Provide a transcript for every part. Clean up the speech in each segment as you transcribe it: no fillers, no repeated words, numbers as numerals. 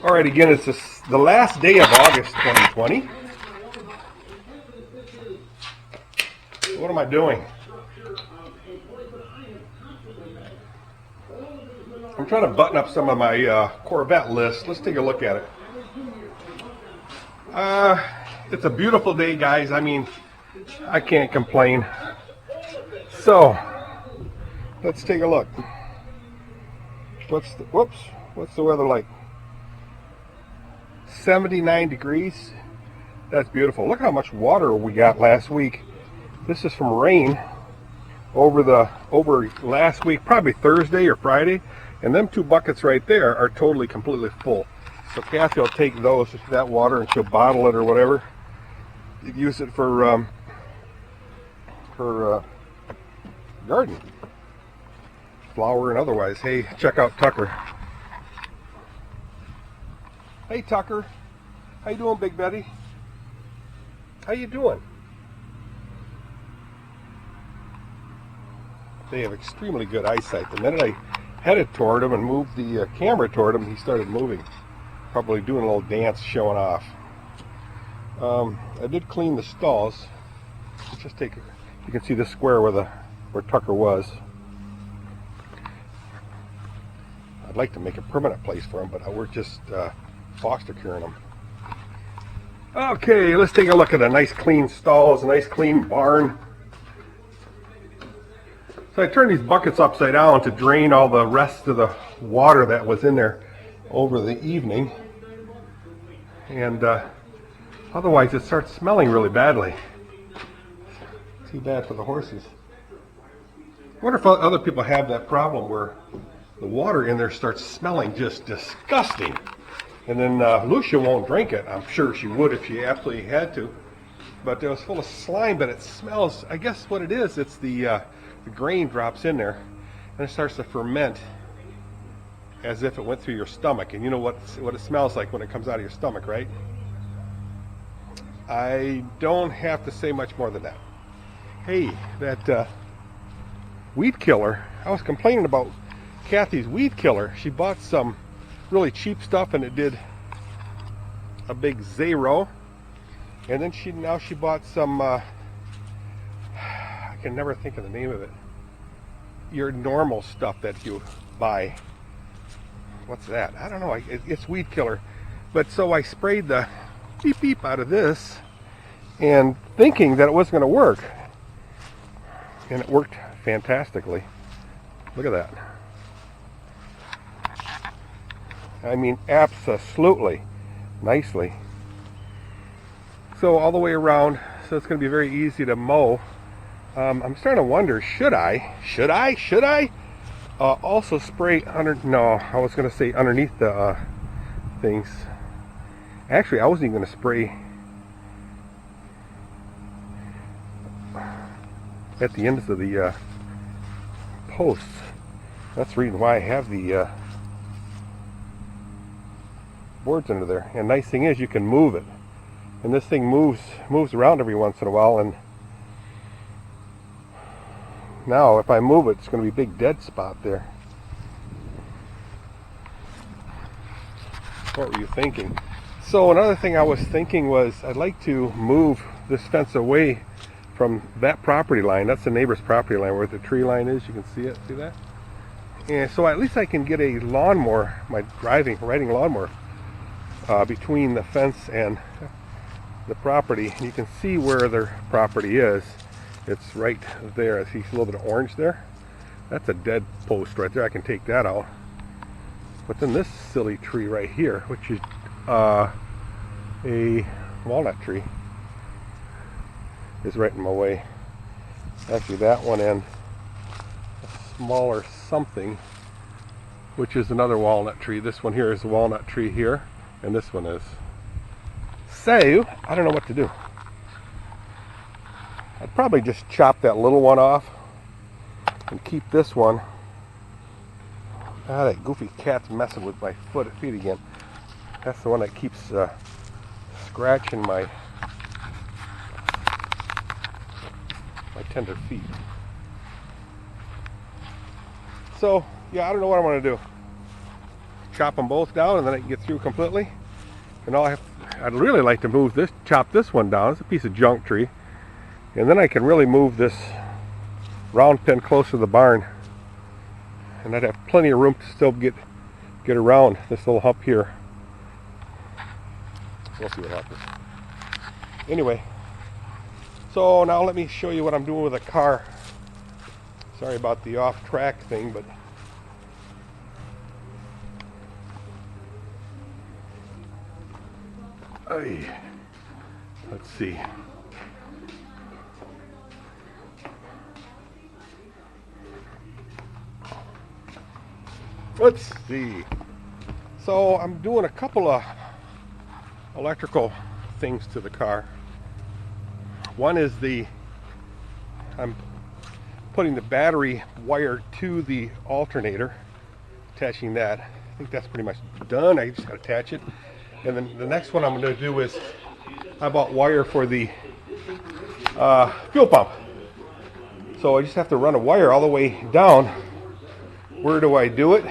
All right, again, it's the last day of August 2020. What am I doing? I'm trying to button up some of my Corvette list. Let's take a look at it. It's a beautiful day, guys. I mean, I can't complain. So, let's take a look. What's the weather like? 79 degrees. That's beautiful. Look how much water we got last week. This is from rain over last week, probably Thursday or Friday, and them two buckets right there are totally completely full. So Kathy will take that water, and she'll bottle it or whatever. Use it for her garden, flower and otherwise. Hey, check out Tucker. Hey Tucker, how you doing, Big Betty? How you doing? They have extremely good eyesight. The minute I headed toward him and moved the camera toward him, he started moving. Probably doing a little dance, showing off. I did clean the stalls. You can see the square where Tucker was. I'd like to make a permanent place for him, but we're just foster caring him. Okay, let's take a look at a nice clean stalls, a nice clean barn. So I turned these buckets upside down to drain all the rest of the water that was in there over the evening. And otherwise it starts smelling really badly. Too bad for the horses. I wonder if other people have that problem where the water in there starts smelling just disgusting. And then Lucia won't drink it. I'm sure she would if she absolutely had to. But it was full of slime, but it smells, I guess what it is, it's the grain drops in there and it starts to ferment as if it went through your stomach. And you know what it smells like when it comes out of your stomach, right? I don't have to say much more than that. Hey, that weed killer, I was complaining about Kathy's weed killer. She bought some really cheap stuff and it did a big 0. And then she bought some I can never think of the name of it. Your normal stuff that you buy. What's that? I don't know. It's weed killer. But so I sprayed the beep beep out of this and thinking that it wasn't going to work. And it worked fantastically. Look at that. I mean, absolutely nicely. So all the way around, so it's going to be very easy to mow. I'm starting to wonder, should I also spray I was going to say underneath the things. Actually, I wasn't even going to spray at the ends of the posts. That's the reason why I have the boards under there. And nice thing is you can move it. And this thing moves around every once in a while, and now if I move it, it's going to be a big dead spot there. What were you thinking? So another thing I was thinking was I'd like to move this fence away from that property line. That's the neighbor's property line where the tree line is. You can see it. See that? And so at least I can get a lawnmower, my riding lawnmower, between the fence and the property. You can see where their property is. It's right there. I see a little bit of orange there. That's a dead post right there. I can take that out. But then this silly tree right here, which is a walnut tree, is right in my way. Actually, that one and a smaller something, which is another walnut tree. This one here is a walnut tree here, and this one is. So, I don't know what to do. I'd probably just chop that little one off and keep this one. Ah, that goofy cat's messing with my feet again. That's the one that keeps scratching my tender feet. So, yeah, I don't know what I want to do. chop them both down, and then I can get through completely. And I'd really like to chop this one down. It's a piece of junk tree. And then I can really move this round pen close to the barn. And I'd have plenty of room to still get around this little hump here. We'll see what happens. Anyway, so now let me show you what I'm doing with the car. Sorry about the off-track thing, but let's see. Let's see. So I'm doing a couple of electrical things to the car. One is I'm putting the battery wire to the alternator, attaching that. I think that's pretty much done. I just got to attach it. And then the next one I'm going to do is I bought wire for the fuel pump. So I just have to run a wire all the way down. Where do I do it?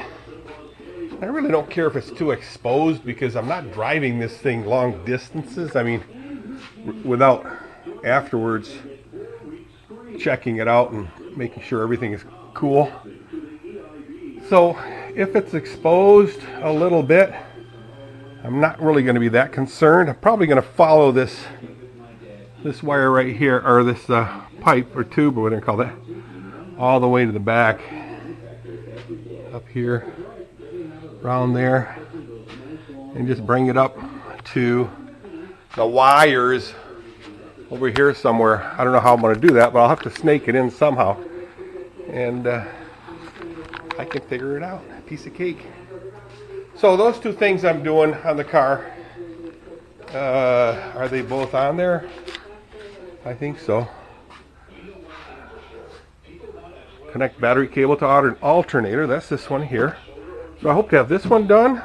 I really don't care if it's too exposed because I'm not driving this thing long distances. I mean, without afterwards checking it out and making sure everything is cool. So if it's exposed a little bit, I'm not really going to be that concerned. I'm probably going to follow this wire right here, or this pipe or tube or whatever you call that, all the way to the back, up here, around there, and just bring it up to the wires over here somewhere. I don't know how I'm going to do that, but I'll have to snake it in somehow, and I can figure it out. Piece of cake. So those two things I'm doing on the car, are they both on there? I think so. Connect battery cable to alternator. That's this one here. So I hope to have this one done.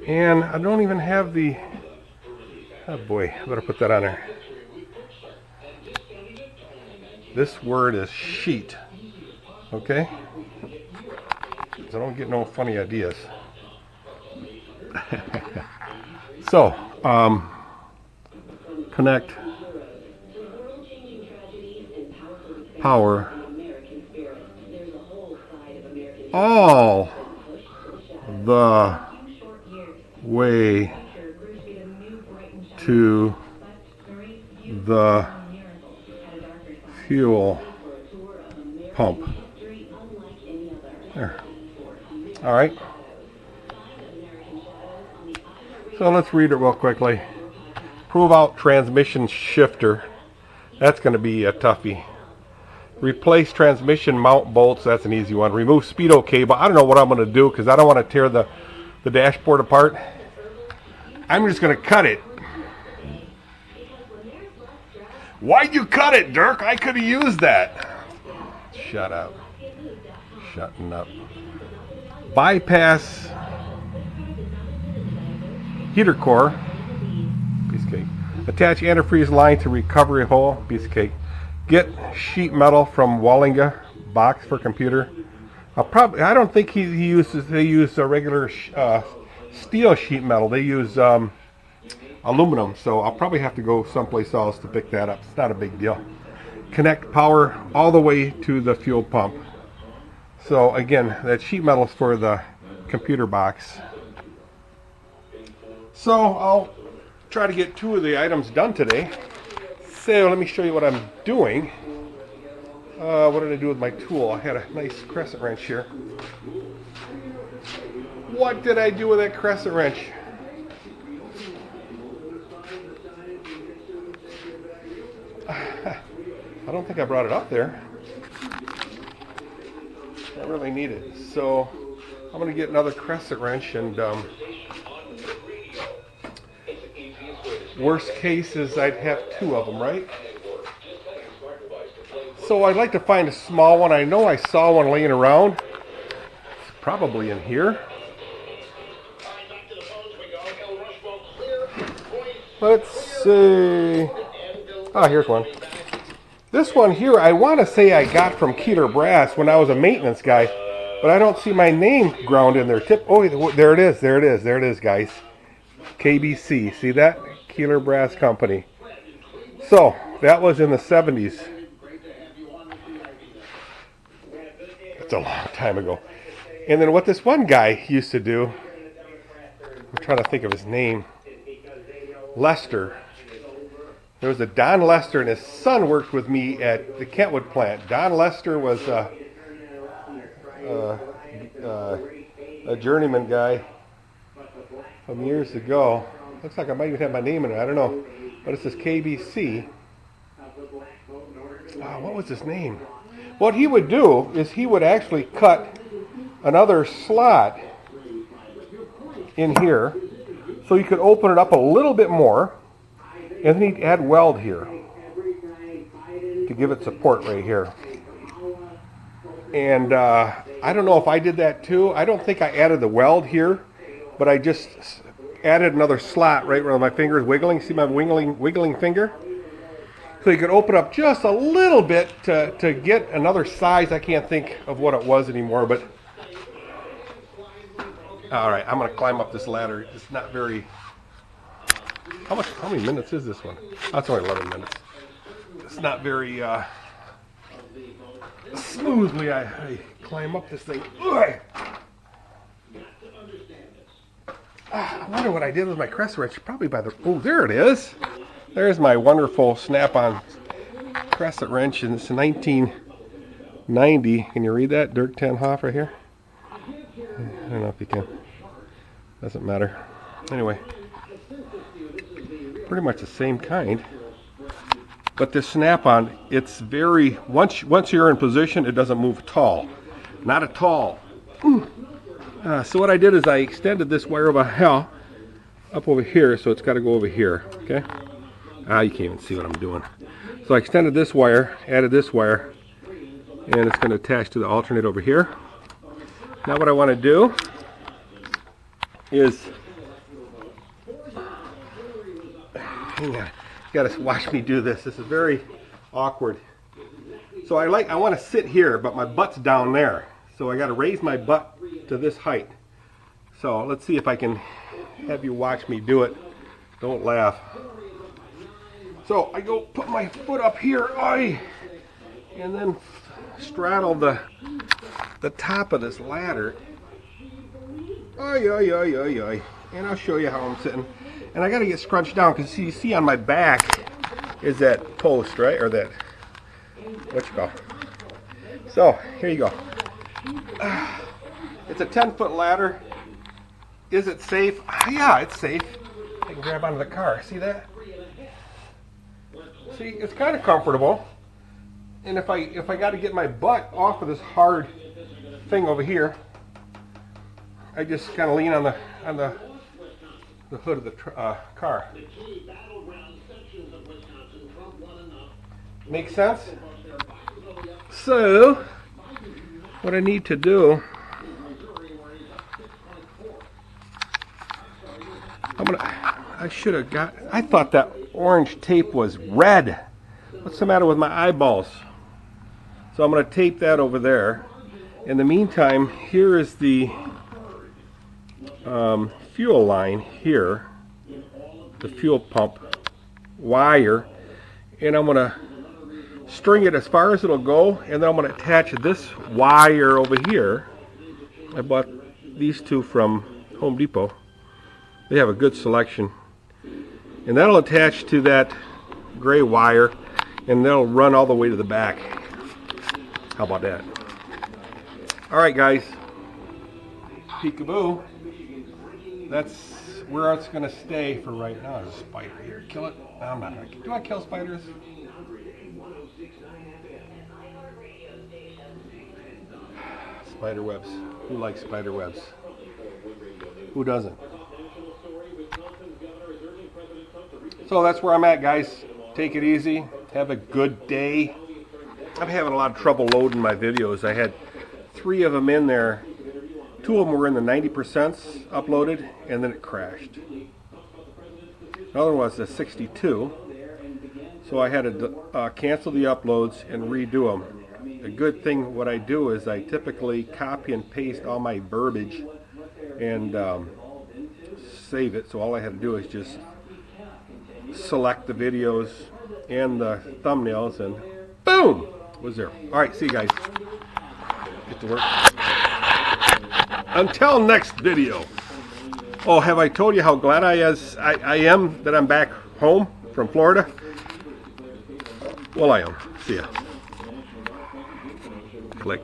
And I don't even have the... Oh boy, I better put that on there. This word is sheet. Okay? So I don't get no funny ideas. So, connect power all the way to the fuel pump. There. All right. So let's read it real quickly. Prove out transmission shifter. That's going to be a toughie. Replace transmission mount bolts. That's an easy one. Remove speedo cable. I don't know what I'm going to do because I don't want to tear the dashboard apart. I'm just going to cut it. Why'd you cut it, Dirk? I could have used that. Shut up. Shutting up. Bypass heater core. Piece of cake. Attach antifreeze line to recovery hole. Piece of cake. Get sheet metal from Wallinga box for computer. I don't think they use a regular steel sheet metal. They use aluminum, so I'll probably have to go someplace else to pick that up. It's not a big deal. Connect power all the way to the fuel pump. So again, that sheet metal is for the computer box. So I'll try to get 2 of the items done today. So let me show you what I'm doing. What did I do with my tool? I had a nice crescent wrench here. What did I do with that crescent wrench? I don't think I brought it up there. I really need it. So I'm going to get another crescent wrench, and worst case is I'd have 2 of them, right? So I'd like to find a small one. I know I saw one laying around. It's probably in here. Let's see. Oh, here's one. This one here, I want to say I got from Keeler Brass when I was a maintenance guy. But I don't see my name ground in there. Oh, there it is. There it is. There it is, guys. KBC. See that? Keeler Brass Company. So, that was in the 70s. That's a long time ago. And then what this one guy used to do, I'm trying to think of his name, Lester. There was a Don Lester, and his son worked with me at the Kentwood plant. Don Lester was a journeyman guy from years ago. Looks like I might even have my name in it. I don't know. But it says KBC. What was his name? What he would do is he would actually cut another slot in here so you could open it up a little bit more, and then he'd add weld here to give it support right here. And I don't know if I did that too. I don't think I added the weld here, but I just added another slot right where my finger is wiggling. See my wiggling finger? So you could open up just a little bit to get another size. I can't think of what it was anymore, but all right, I'm going to climb up this ladder. It's not very... How many minutes is this one? That's only 11 minutes. It's not very smoothly I climb up this thing. I wonder what I did with my crescent wrench. Probably by the... Oh, there it is. There's my wonderful snap-on crescent wrench, and it's 1990. Can you read that? Dirk 10 Haaf right here. I don't know if you can. Doesn't matter. Anyway, pretty much the same kind. But this snap-on, it's very... Once you're in position, it doesn't move at all. Not at all. So what I did is I extended this wire up over here, so it's got to go over here. Okay. You can't even see what I'm doing. So I extended this wire, added this wire, and it's going to attach to the alternate over here. Now what I want to do is, hang on, you got to watch me do this. This is very awkward. So I want to sit here, but my butt's down there. So I got to raise my butt to this height. So let's see if I can have you watch me do it. Don't laugh. So I go put my foot up here, and then straddle the top of this ladder. And I'll show you how I'm sitting. And I got to get scrunched down because you see on my back is that post, right? Or that, what you call. So here you go. It's a 10-foot ladder. Is it safe? Yeah, it's safe. I can grab onto the car. See that? See, it's kind of comfortable. And if I got to get my butt off of this hard thing over here, I just kind of lean on the hood of the car. Make sense? So, what I need to do, I thought that orange tape was red. What's the matter with my eyeballs? So I'm going to tape that over there. In the meantime, here is the fuel line here, the fuel pump wire, and I'm going to string it as far as it'll go, and then I'm going to attach this wire over here. I bought these two from Home Depot. They have a good selection. And that'll attach to that gray wire, and that'll run all the way to the back. How about that? Alright guys, peekaboo. That's where it's going to stay for right now. There's a spider here. Kill it? No, I'm not going to. Do I kill spiders? Spider webs. Who likes spider webs? Who doesn't? So that's where I'm at, guys. Take it easy. Have a good day. I'm having a lot of trouble loading my videos. I had 3 of them in there. 2 of them were in the 90% uploaded, and then it crashed. The other one was a 62. So I had to cancel the uploads and redo them. a good thing, what I do is I typically copy and paste all my verbiage and save it. So all I have to do is just select the videos and the thumbnails and boom, was there. All right, see you guys. Get to work. Until next video. Oh, have I told you how glad I am that I'm back home from Florida? Well, I am. See ya. Click.